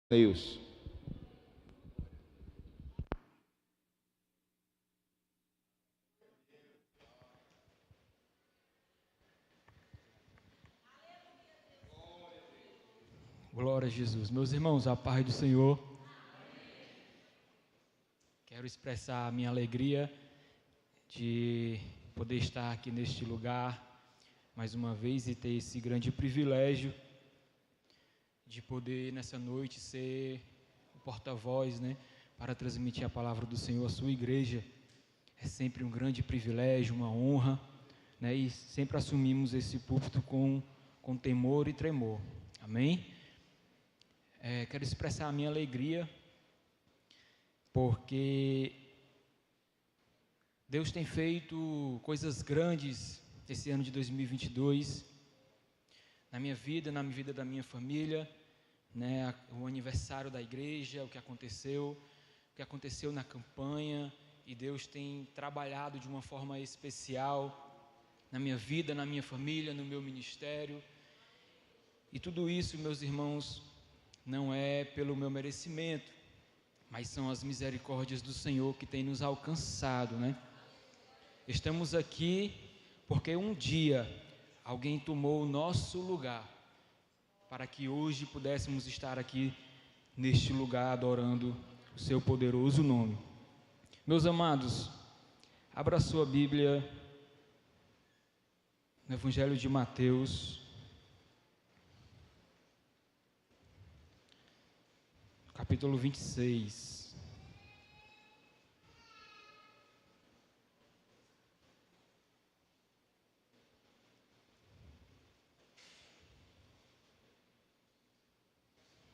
Deus. Glória a Jesus. Meus irmãos, a paz do Senhor. Quero expressar a minha alegria de poder estar aqui neste lugar mais uma vez e ter esse grande privilégio de poder nessa noite ser o porta-voz, para transmitir a palavra do Senhor à sua igreja. É sempre um grande privilégio, uma honra, e sempre assumimos esse púlpito com temor e tremor. Amém? Quero expressar a minha alegria, porque Deus tem feito coisas grandes esse ano de 2022, na minha vida, na vida da minha família, o aniversário da igreja, o que aconteceu na campanha, e Deus tem trabalhado de uma forma especial na minha vida, na minha família, no meu ministério, e tudo isso, meus irmãos, não é pelo meu merecimento, mas são as misericórdias do Senhor que tem nos alcançado, Estamos aqui porque um dia alguém tomou o nosso lugar, para que hoje pudéssemos estar aqui neste lugar adorando o seu poderoso nome. Meus amados, abra sua Bíblia no Evangelho de Mateus, capítulo 26.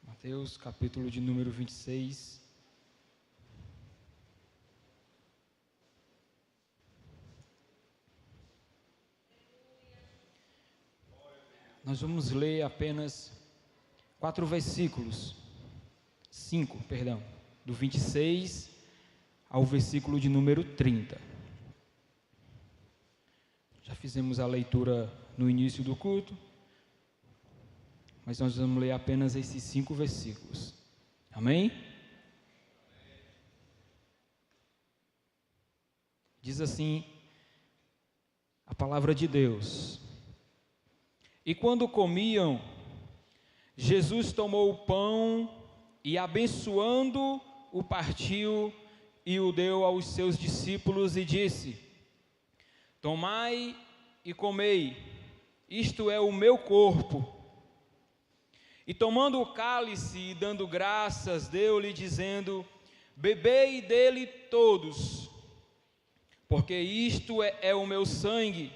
Mateus, capítulo de número 26. Nós vamos ler apenas 5 versículos, do 26 ao versículo de número 30. Já fizemos a leitura no início do culto, mas nós vamos ler apenas esses 5 versículos. Amém? Diz assim a palavra de Deus: E quando comiam, Jesus tomou o pão e, abençoando, o partiu e o deu aos seus discípulos e disse: Tomai e comei, isto é o meu corpo. E tomando o cálice e dando graças, deu-lhe dizendo: Bebei dele todos, porque isto é o meu sangue,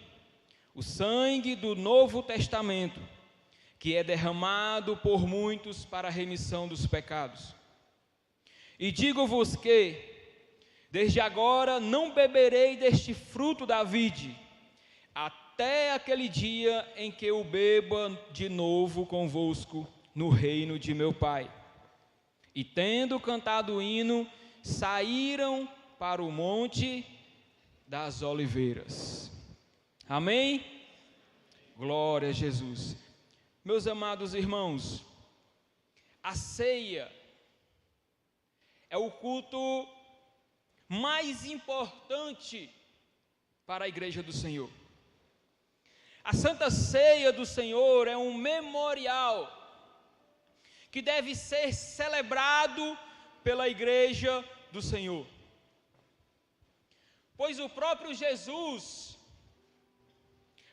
o sangue do Novo Testamento, que é derramado por muitos para a remissão dos pecados. E digo-vos que, desde agora, não beberei deste fruto da vide, até aquele dia em que eu beba de novo convosco no reino de meu Pai. E tendo cantado o hino, saíram para o monte das oliveiras. Amém? Glória a Jesus. Meus amados irmãos, a ceia é o culto mais importante para a igreja do Senhor. A Santa Ceia do Senhor é um memorial que deve ser celebrado pela igreja do Senhor. Pois o próprio Jesus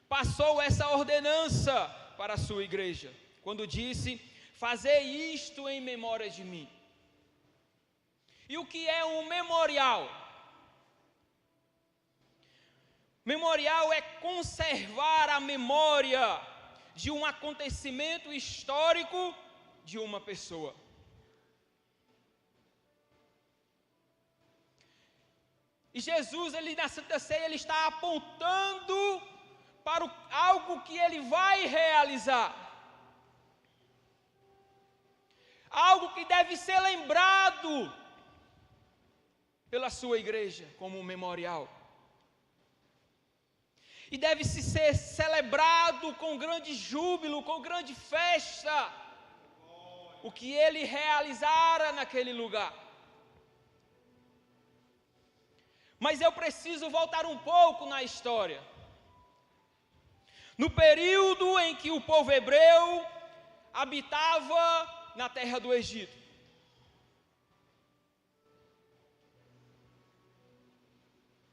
passou essa ordenança para a sua igreja, quando disse: fazei isto em memória de mim. E o que é um memorial? Memorial é conservar a memória de um acontecimento histórico de uma pessoa. E Jesus, na Santa Ceia, ele está apontando para algo que ele vai realizar. Algo que deve ser lembrado pela sua igreja como um memorial. E deve ser celebrado com grande júbilo, com grande festa. o que ele realizara naquele lugar. Mas eu preciso voltar um pouco na história. No período em que o povo hebreu habitava na terra do Egito.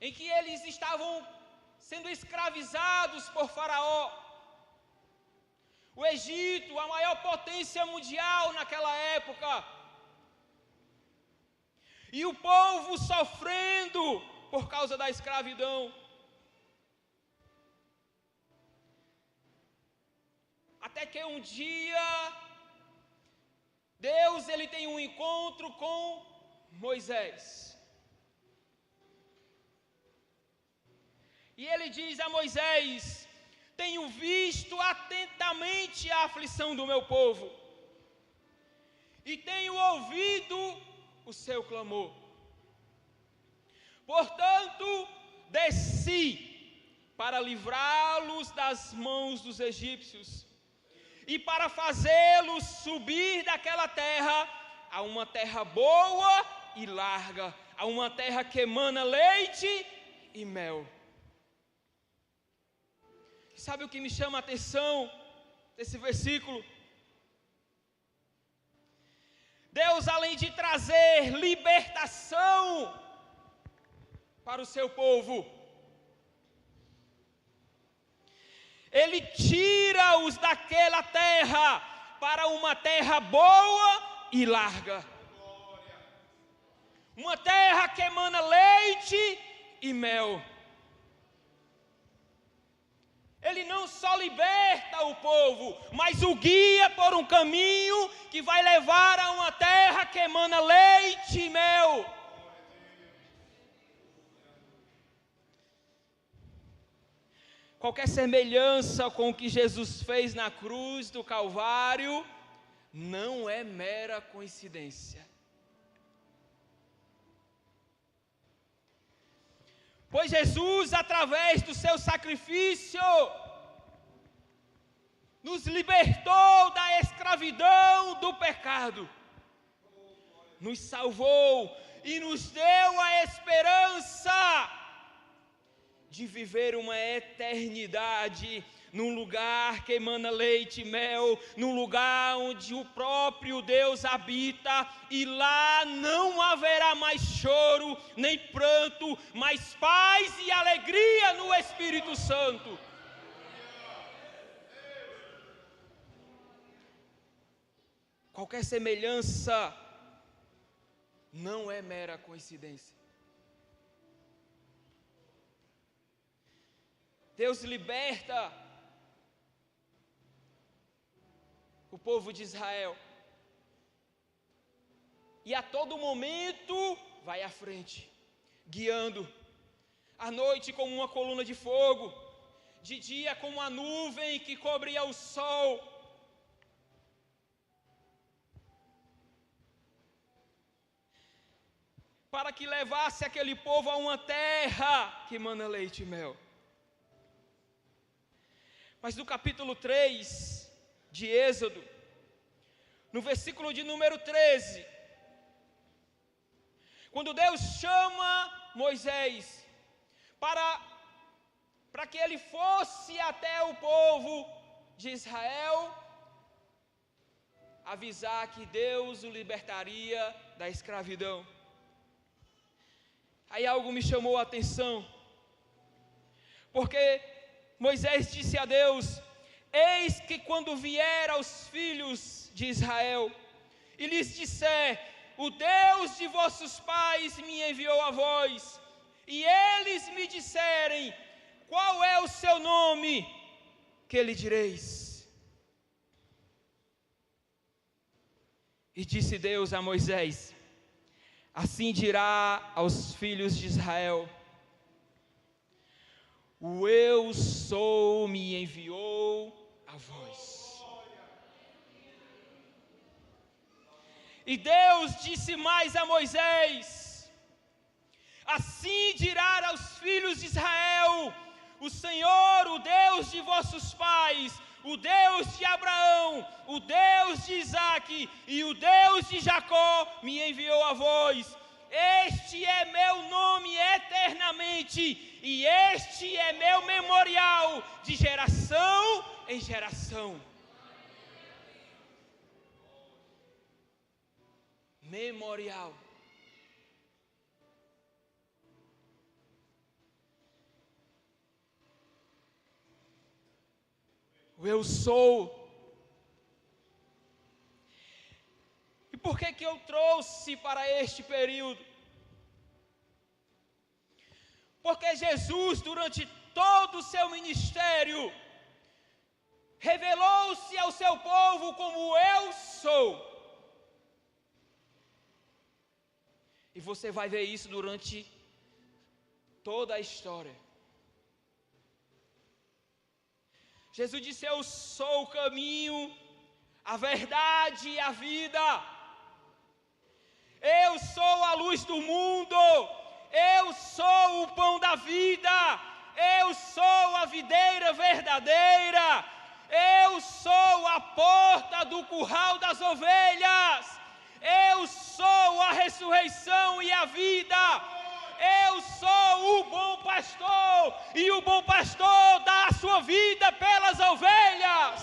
Em que eles estavam sendo escravizados por Faraó. O Egito, a maior potência mundial naquela época. E o povo sofrendo por causa da escravidão. Até que um dia, Deus ele tem um encontro com Moisés. E ele diz a Moisés: tenho visto atentamente a aflição do meu povo, e tenho ouvido o seu clamor. Portanto, desci para livrá-los das mãos dos egípcios, e para fazê-los subir daquela terra a uma terra boa e larga, a uma terra que emana leite e mel. Sabe o que me chama a atenção desse versículo? Deus, além de trazer libertação para o seu povo, Ele tira-os daquela terra para uma terra boa e larga. Uma terra que emana leite e mel. Ele não só liberta o povo, mas o guia por um caminho que vai levar a uma terra que emana leite e mel. Qualquer semelhança com o que Jesus fez na cruz do Calvário não é mera coincidência. Pois Jesus, através do seu sacrifício, nos libertou da escravidão do pecado, nos salvou e nos deu a esperança de viver uma eternidade num lugar que emana leite e mel, num lugar onde o próprio Deus habita, e lá não haverá mais choro, nem pranto, mas paz e alegria no Espírito Santo. Qualquer semelhança não é mera coincidência. Deus liberta o povo de Israel, e a todo momento vai à frente, guiando, à noite como uma coluna de fogo, de dia como uma nuvem que cobria o sol. Para que levasse aquele povo a uma terra que emana leite e mel. Mas no capítulo 3 de Êxodo, no versículo de número 13, quando Deus chama Moisés para que ele fosse até o povo de Israel, avisar que Deus o libertaria da escravidão. Aí algo me chamou a atenção, porque Moisés disse a Deus: eis que quando vier aos filhos de Israel e lhes disser, o Deus de vossos pais me enviou a vós, e eles me disserem, qual é o seu nome, que lhe direis? E disse Deus a Moisés: assim dirá aos filhos de Israel, o eu sou me enviou a vós. E Deus disse mais a Moisés: assim dirá aos filhos de Israel, o Senhor, o Deus de vossos pais, o Deus de Abraão, o Deus de Isaque e o Deus de Jacó me enviou a vós. Este é meu nome eternamente, e este é meu memorial de geração em geração. Memorial. O eu sou. E por que eu trouxe para este período? Porque Jesus, durante todo o seu ministério, revelou-se ao seu povo como eu sou. E você vai ver isso durante toda a história. Jesus disse: eu sou o caminho, a verdade e a vida. Eu sou a luz do mundo. Eu sou o pão da vida. Eu sou a videira verdadeira. Eu sou a porta do curral das ovelhas. Eu sou a ressurreição e a vida. Eu sou o bom pastor, e o bom pastor dá a sua vida pelas ovelhas.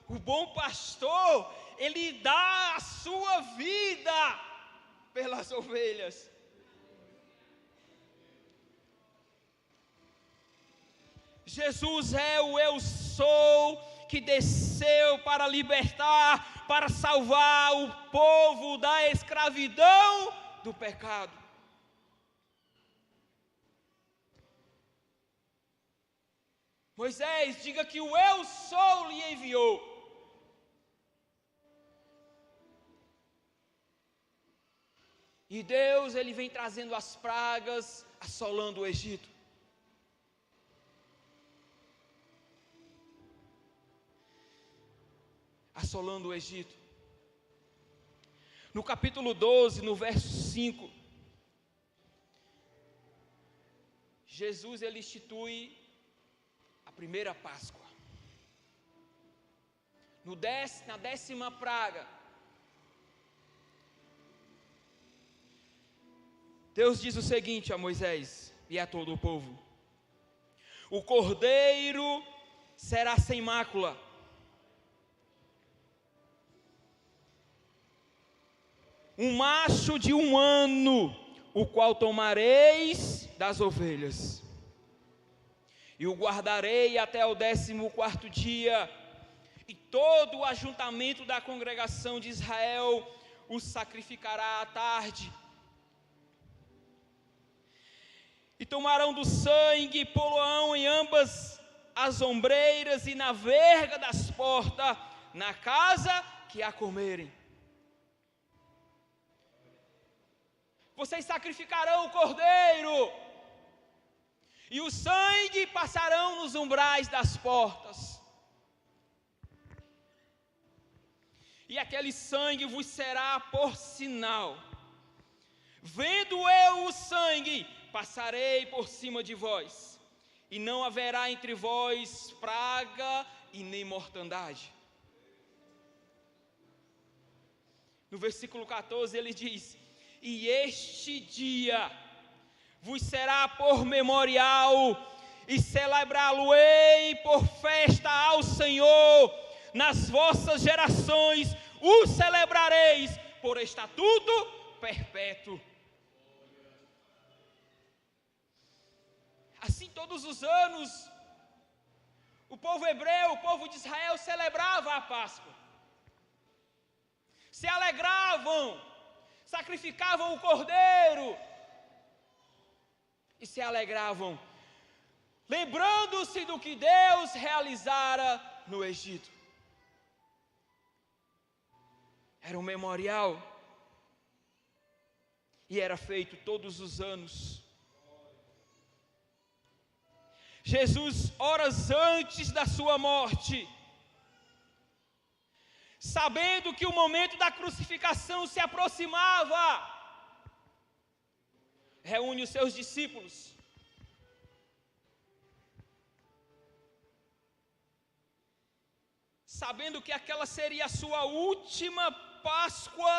O bom pastor, ele dá a sua vida pelas ovelhas. Jesus é o eu sou, que desceu para libertar, para salvar o povo da escravidão do pecado. Moisés, diga que o eu sou lhe enviou. E Deus, ele vem trazendo as pragas, assolando o Egito. Assolando o Egito. No capítulo 12, no verso 5, Jesus, ele institui a primeira Páscoa. Na 10ª praga, Deus diz o seguinte a Moisés e a todo o povo: o cordeiro será sem mácula, um macho de 1 ano, o qual tomareis das ovelhas, e o guardarei até o 14º dia, e todo o ajuntamento da congregação de Israel o sacrificará à tarde. E tomarão do sangue e pô-lo-ão em ambas as ombreiras e na verga das portas, na casa que a comerem. Vocês sacrificarão o cordeiro, e o sangue passarão nos umbrais das portas. E aquele sangue vos será por sinal. Vendo eu o sangue, passarei por cima de vós, e não haverá entre vós praga e nem mortandade. No versículo 14 ele diz: e este dia vos será por memorial, e celebrá-lo-ei por festa ao Senhor. Nas vossas gerações o celebrareis por estatuto perpétuo. Assim, todos os anos, o povo hebreu, o povo de Israel celebrava a Páscoa. Se alegravam, sacrificavam o cordeiro e se alegravam, lembrando-se do que Deus realizara no Egito. Era um memorial e era feito todos os anos. Jesus, horas antes da sua morte, sabendo que o momento da crucificação se aproximava, reúne os seus discípulos. Sabendo que aquela seria a sua última Páscoa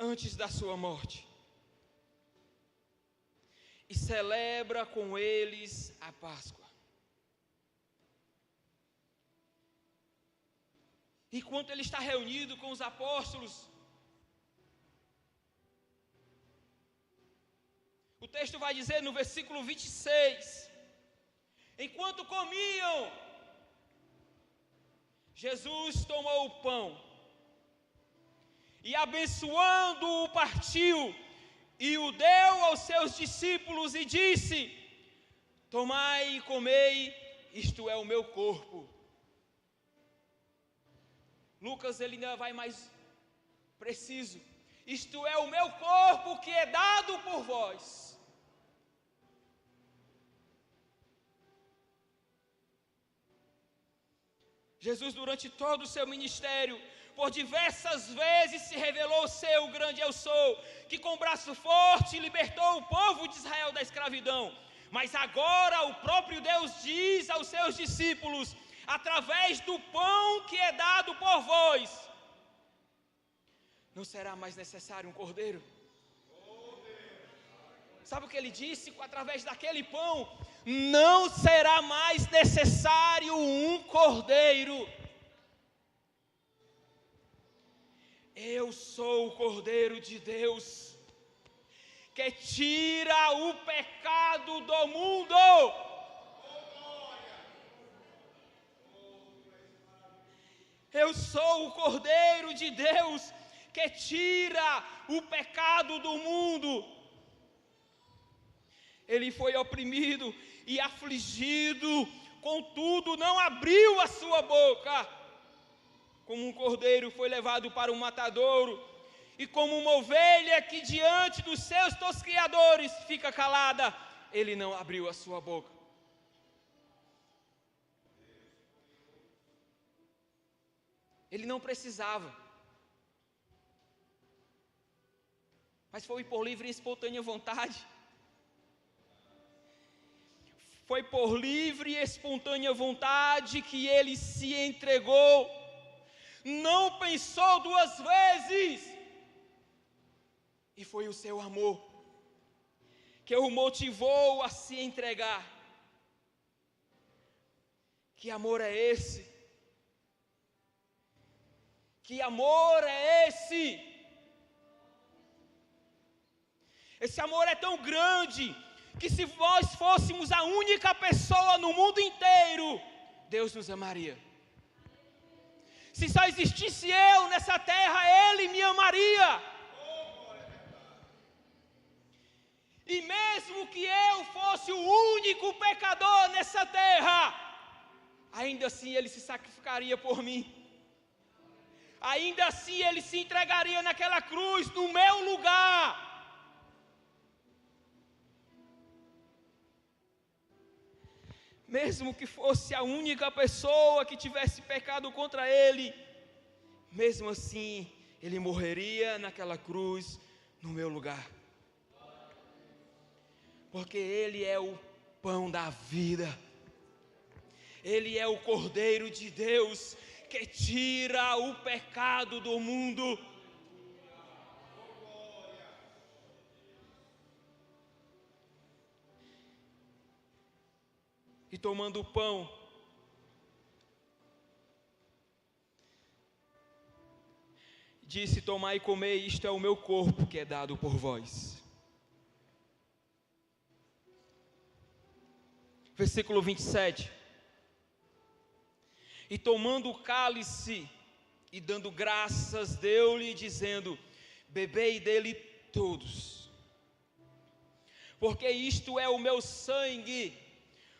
antes da sua morte. E celebra com eles a Páscoa. Enquanto ele está reunido com os apóstolos, o texto vai dizer no versículo 26, enquanto comiam, Jesus tomou o pão e abençoando-o partiu e o deu aos seus discípulos e disse: tomai e comei, isto é o meu corpo. Lucas ele ainda vai mais preciso: isto é o meu corpo que é dado por vós. Jesus, durante todo o seu ministério, por diversas vezes se revelou ser o grande eu sou, que com braço forte libertou o povo de Israel da escravidão. Mas agora o próprio Deus diz aos seus discípulos, através do pão que é dado por vós: não será mais necessário um cordeiro. Sabe o que ele disse? Através daquele pão, não será mais necessário um cordeiro. Eu sou o Cordeiro de Deus, que tira o pecado do mundo. Eu sou o Cordeiro de Deus, que tira o pecado do mundo. Ele foi oprimido e afligido, contudo não abriu a sua boca. Como um cordeiro foi levado para um matadouro, e como uma ovelha que diante dos seus tosquiadores fica calada, ele não abriu a sua boca. Ele não precisava, mas foi por livre e espontânea vontade. Foi por livre e espontânea vontade que ele se entregou. Não pensou duas vezes. E foi o seu amor que o motivou a se entregar. Que amor é esse? Que amor é esse? Esse amor é tão grande que se nós fôssemos a única pessoa no mundo inteiro, Deus nos amaria. Se só existisse eu nessa terra, Ele me amaria. E mesmo que eu fosse o único pecador nessa terra, ainda assim Ele se sacrificaria por mim. Ainda assim Ele se entregaria naquela cruz, no meu lugar. Mesmo que fosse a única pessoa que tivesse pecado contra Ele, mesmo assim, Ele morreria naquela cruz, no meu lugar. Porque Ele é o pão da vida. Ele é o Cordeiro de Deus, que tira o pecado do mundo. E tomando o pão, disse: tomai e comei, isto é o meu corpo que é dado por vós. Versículo 27. E tomando o cálice e dando graças, deu-lhe, dizendo: bebei dele todos, porque isto é o meu sangue,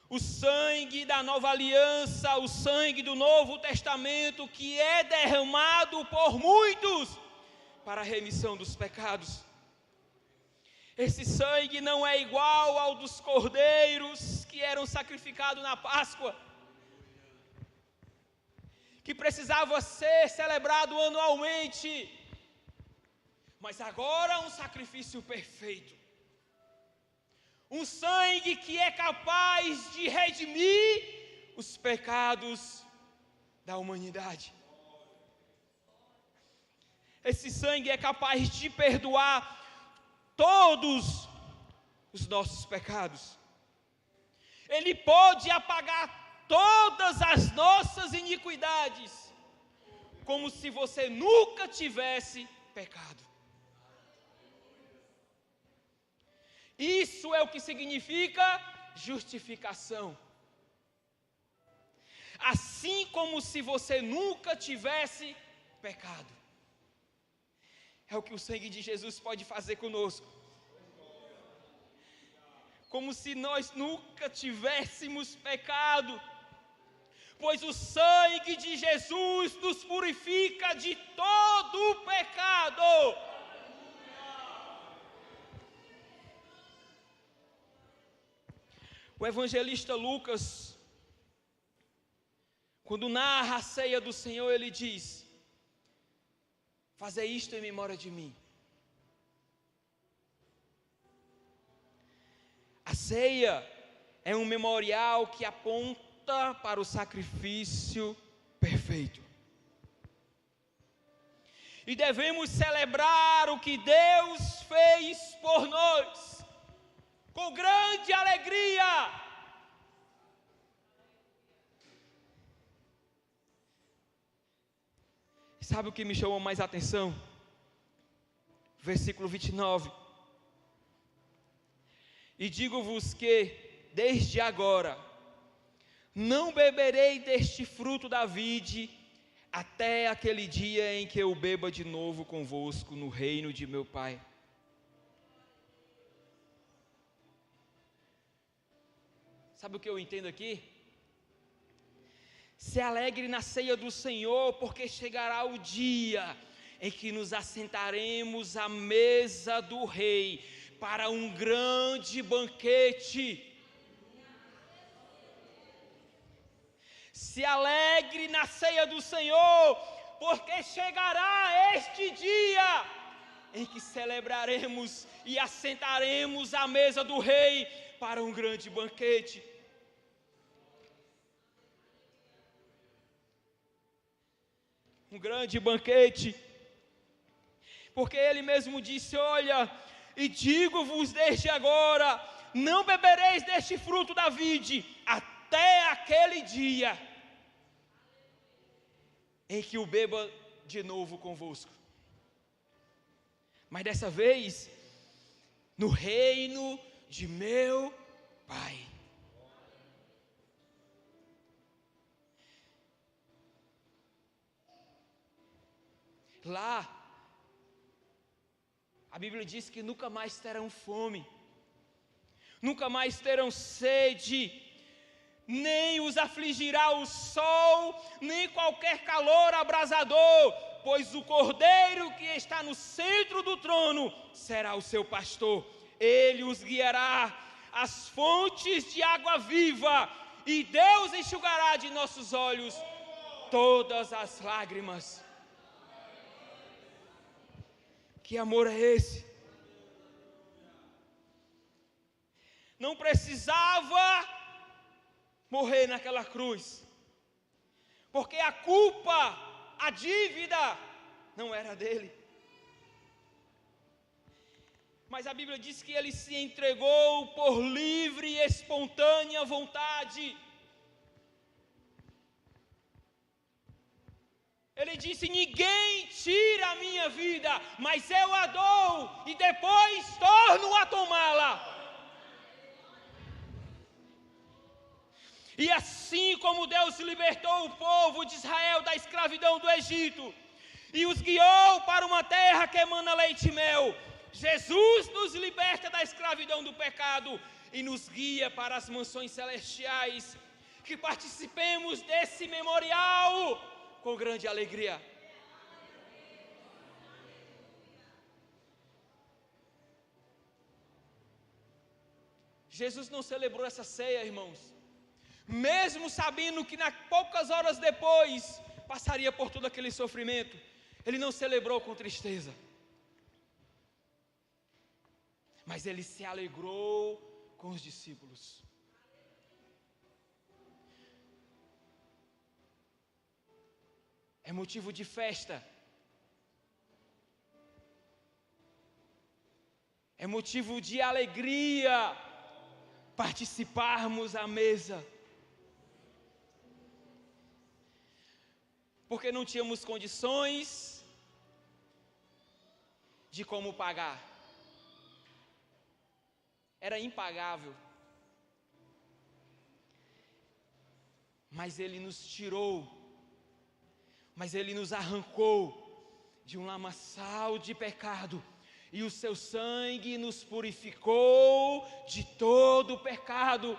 o sangue da nova aliança, o sangue do Novo Testamento, que é derramado por muitos para a remissão dos pecados. Esse sangue não é igual ao dos cordeiros que eram sacrificados na Páscoa, que precisava ser celebrado anualmente, mas agora um sacrifício perfeito. um sangue que é capaz de redimir os pecados da humanidade. Esse sangue é capaz de perdoar todos os nossos pecados. Ele pode apagar todas as nossas iniquidades, como se você nunca tivesse pecado. Isso é o que significa justificação. Assim como se você nunca tivesse pecado. É o que o sangue de Jesus pode fazer conosco. Como se nós nunca tivéssemos pecado. Pois o sangue de Jesus nos purifica de todo o pecado. O evangelista Lucas, quando narra a ceia do Senhor, ele diz: fazei isto em memória de mim. A ceia é um memorial que aponta para o sacrifício perfeito. E devemos celebrar o que Deus fez por nós, com grande alegria. Sabe o que me chamou mais a atenção? Versículo 29. E digo-vos que, desde agora, não beberei deste fruto da vide, até aquele dia em que eu beba de novo convosco no reino de meu Pai. Sabe o que eu entendo aqui? Se alegre na ceia do Senhor, porque chegará o dia em que nos assentaremos à mesa do Rei, para um grande banquete. Se alegre na ceia do Senhor, porque chegará este dia em que celebraremos e assentaremos à mesa do Rei para um grande banquete. Um grande banquete, porque ele mesmo disse: olha, e digo-vos desde agora, não bebereis deste fruto da vide, até aquele dia em que o beba de novo convosco. Mas dessa vez, no reino de meu Pai. Lá, a Bíblia diz que nunca mais terão fome, nunca mais terão sede, nem os afligirá o sol, nem qualquer calor abrasador, pois o Cordeiro que está no centro do trono será o seu pastor. Ele os guiará às fontes de água viva, e Deus enxugará de nossos olhos todas as lágrimas. Que amor é esse? Não precisava morrer naquela cruz, porque a culpa, a dívida, não era dele. Mas a Bíblia diz que ele se entregou por livre e espontânea vontade. Ele disse: ninguém tira a minha vida, mas eu a dou e depois torno a tomá-la. E assim como Deus libertou o povo de Israel da escravidão do Egito e os guiou para uma terra que emana leite e mel, Jesus nos liberta da escravidão do pecado e nos guia para as mansões celestiais. Que participemos desse memorial com grande alegria. Jesus não celebrou essa ceia, irmãos, mesmo sabendo que poucas horas depois passaria por todo aquele sofrimento. Ele não celebrou com tristeza, mas ele se alegrou com os discípulos. É motivo de festa. É motivo de alegria participarmos à mesa. Porque não tínhamos condições de como pagar. Era impagável. Mas Ele nos tirou, mas Ele nos arrancou de um lamaçal de pecado, e o seu sangue nos purificou de todo o pecado.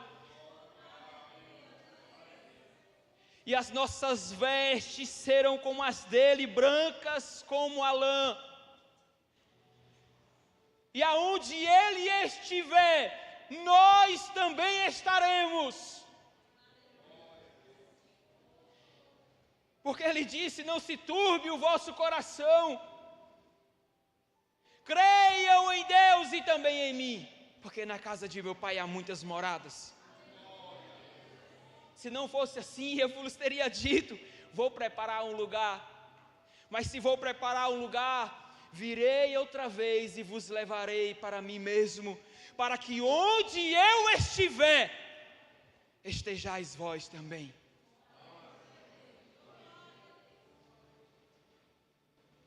E as nossas vestes serão como as dele, brancas como a lã. E aonde ele estiver, nós também estaremos. Porque ele disse: não se turbe o vosso coração. Creiam em Deus e também em mim, porque na casa de meu pai há muitas moradas. Se não fosse assim, eu vos teria dito: vou preparar um lugar. Mas se vou preparar um lugar, virei outra vez e vos levarei para mim mesmo, para que onde eu estiver, estejais vós também.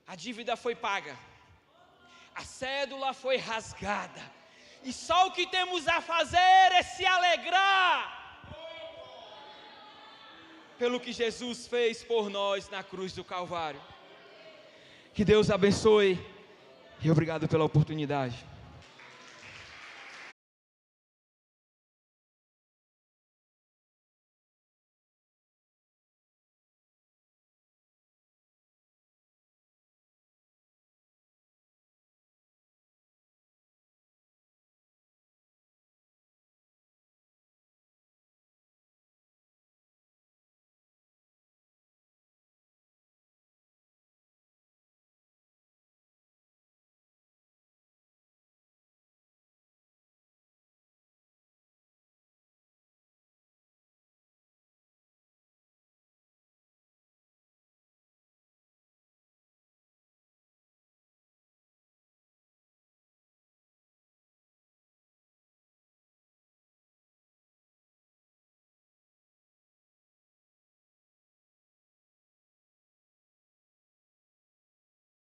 A dívida foi paga, a cédula foi rasgada, e só o que temos a fazer é se alegrar pelo que Jesus fez por nós na cruz do Calvário. Que Deus abençoe e obrigado pela oportunidade.